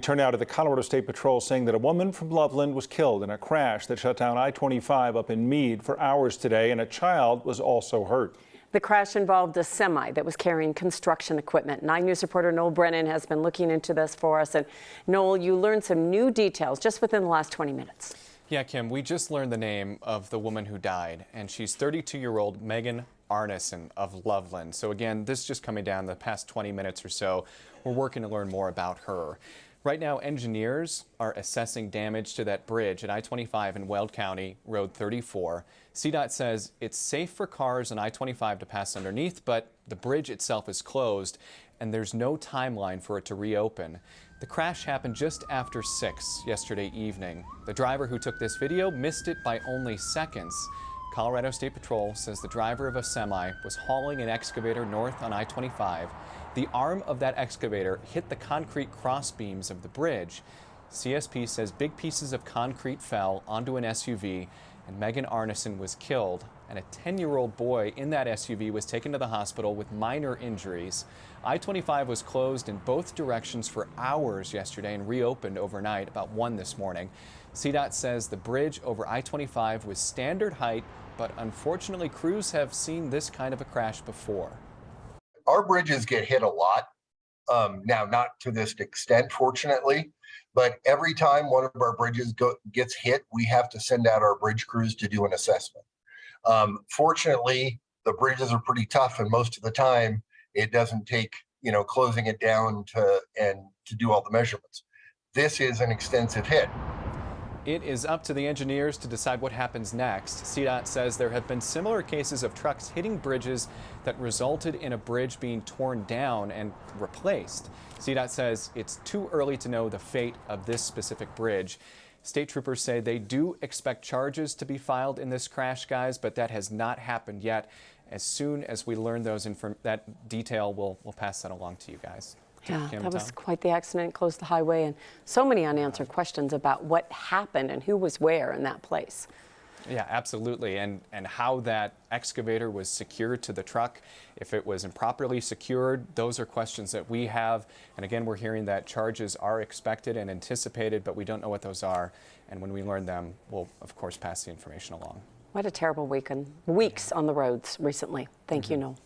Turn now to the Colorado State Patrol saying that a woman from Loveland was killed in a crash that shut down I-25 up in Mead for hours today, and a child was also hurt. The crash involved a semi that was carrying construction equipment. 9 News reporter Noel Brennan has been looking into this for us. And Noel, you learned some new details just within the last 20 minutes. Yeah, Kim, we just learned the name of the woman who died, and she's 32-year-old Megan Arneson of Loveland. So again, this is just coming down the past 20 minutes or so. We're working to learn more about her. Right now, engineers are assessing damage to that bridge at I-25 in Weld County Road 34. CDOT says it's safe for cars on I-25 to pass underneath, but the bridge itself is closed and there's no timeline for it to reopen. The crash happened just after 6 yesterday evening. The driver who took this video missed it by only seconds. Colorado State Patrol says the driver of a semi was hauling an excavator north on I-25. The arm of that excavator hit the concrete crossbeams of the bridge. CSP says big pieces of concrete fell onto an SUV and Megan Arneson was killed, and a 10-year-old boy in that SUV was taken to the hospital with minor injuries. I-25 was closed in both directions for hours yesterday and reopened overnight about 1 this morning. CDOT says the bridge over I-25 was standard height, but unfortunately crews have seen this kind of a crash before. Our bridges get hit a lot. Now, not to this extent, fortunately, but every time one of our bridges gets hit, we have to send out our bridge crews to do an assessment. Fortunately, the bridges are pretty tough, and most of the time it doesn't take, closing it down to do all the measurements. This is an extensive hit. It is up to the engineers to decide what happens next. CDOT says there have been similar cases of trucks hitting bridges that resulted in a bridge being torn down and replaced. CDOT says it's too early to know the fate of this specific bridge. State troopers say they do expect charges to be filed in this crash, guys, but that has not happened yet. As soon as we learn that detail, we'll pass that along to you guys. Yeah, that was quite the accident. It closed the highway, and so many unanswered questions about what happened and who was where in that place. Yeah, absolutely. And how that excavator was secured to the truck, if it was improperly secured, those are questions that we have. And again, we're hearing that charges are expected and anticipated, but we don't know what those are. And when we learn them, we'll, of course, pass the information along. What a terrible weeks on the roads recently. Thank you, Noel.